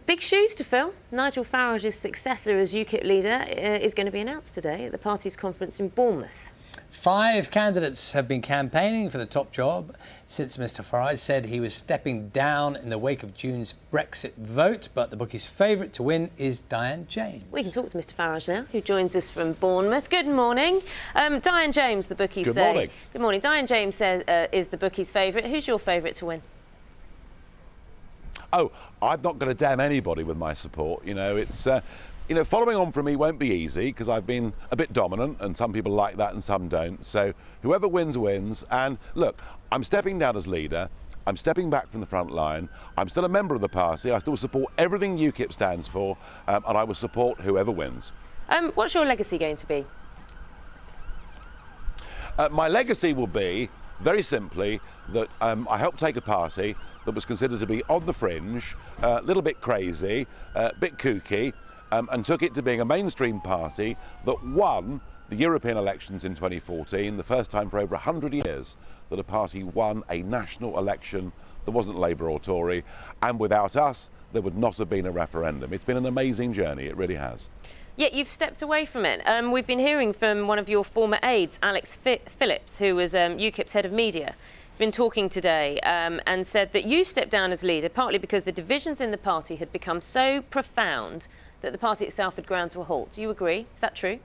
Big shoes to fill. Nigel Farage's successor as UKIP leader is going to be announced today at the party's conference in Bournemouth. 5 candidates have been campaigning for the top job since Mr Farage said he was stepping down in the wake of June's Brexit vote, but the bookie's favourite to win is Diane James. We can talk to Mr Farage now, who joins us from Bournemouth. Good morning. Diane James, the bookies say... Good morning. Good morning. Diane James says, is the bookie's favourite. Who's your favourite to win? Oh, I'm not going to damn anybody with my support. You know, it's, following on from me won't be easy because I've been a bit dominant and some people like that and some don't. So whoever wins, wins. And look, I'm stepping down as leader. I'm stepping back from the front line. I'm still a member of the party. I still support everything UKIP stands for, and I will support whoever wins. What's your legacy going to be? My legacy will be, very simply, that I helped take a party that was considered to be on the fringe, a little bit crazy, a bit kooky, and took it to being a mainstream party that won the European elections in 2014, the first time for over 100 years that a party won a national election that wasn't Labour or Tory, and without us, there would not have been a referendum. It's been an amazing journey, it really has. Yet you've stepped away from it. We've been hearing from one of your former aides, Alex Phillips, who was UKIP's head of media, been talking today and said that you stepped down as leader partly because the divisions in the party had become so profound that the party itself had ground to a halt. Do you agree? Is that true?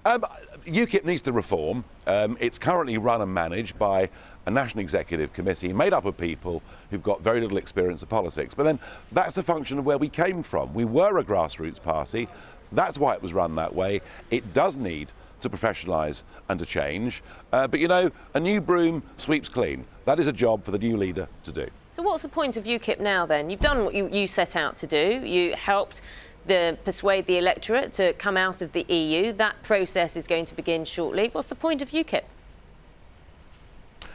UKIP needs to reform. It's currently run and managed by a national executive committee made up of people who've got very little experience of politics. But then that's a function of where we came from. We were a grassroots party. That's why it was run that way. It does need to professionalise and to change. But, you know, a new broom sweeps clean. That is a job for the new leader to do. So what's the point of UKIP now, then? You've done what you set out to do. You helped persuade the electorate to come out of the EU. That process is going to begin shortly. What's the point of UKIP?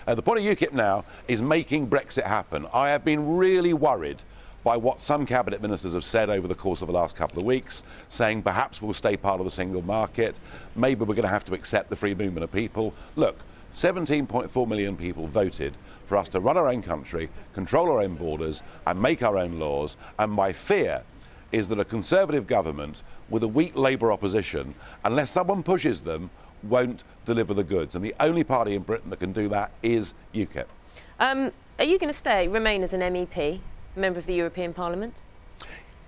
The point of UKIP now is making Brexit happen. I have been really worried by what some cabinet ministers have said over the course of the last couple of weeks, saying perhaps we'll stay part of the single market, maybe we're going to have to accept the free movement of people. Look, 17.4 million people voted for us to run our own country, control our own borders and make our own laws, and my fear is that a Conservative government with a weak Labour opposition, unless someone pushes them, won't deliver the goods. And the only party in Britain that can do that is UKIP. Are you going to remain as an MEP, member of the European Parliament?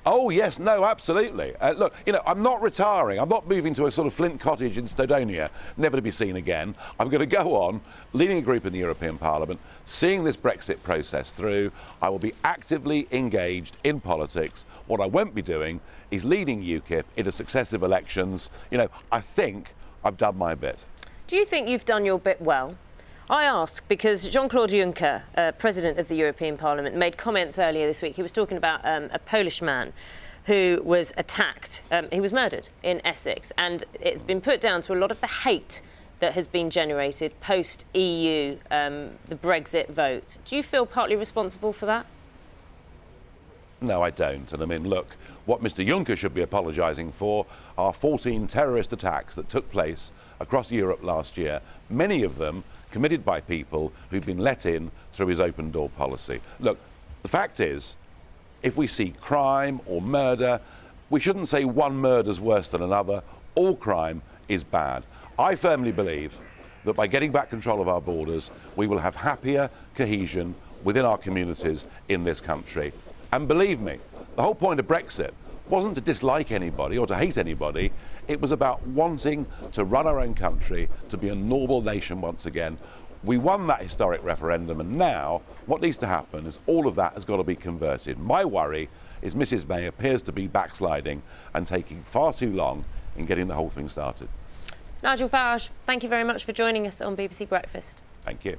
Oh, yes, no, absolutely. Look, you know, I'm not retiring. I'm not moving to a sort of Flint cottage in Snowdonia, never to be seen again. I'm going to go on, leading a group in the European Parliament, seeing this Brexit process through. I will be actively engaged in politics. What I won't be doing is leading UKIP into successive elections. You know, I think I've done my bit. Do you think you've done your bit well? I ask because Jean-Claude Juncker, President of the European Parliament, made comments earlier this week. He was talking about a Polish man who was attacked. He was murdered in Essex, and it's been put down to a lot of the hate that has been generated post-EU, the Brexit vote. Do you feel partly responsible for that? No, I don't. And I mean, look, what Mr Juncker should be apologising for are 14 terrorist attacks that took place across Europe last year, many of them committed by people who've been let in through his open door policy. Look, the fact is, if we see crime or murder, we shouldn't say one murder's worse than another. All crime is bad. I firmly believe that by getting back control of our borders, we will have happier cohesion within our communities in this country. And believe me, the whole point of Brexit wasn't to dislike anybody or to hate anybody. It was about wanting to run our own country, to be a normal nation once again. We won that historic referendum, and now what needs to happen is all of that has got to be converted. My worry is Mrs May appears to be backsliding and taking far too long in getting the whole thing started. Nigel Farage, thank you very much for joining us on BBC Breakfast. Thank you.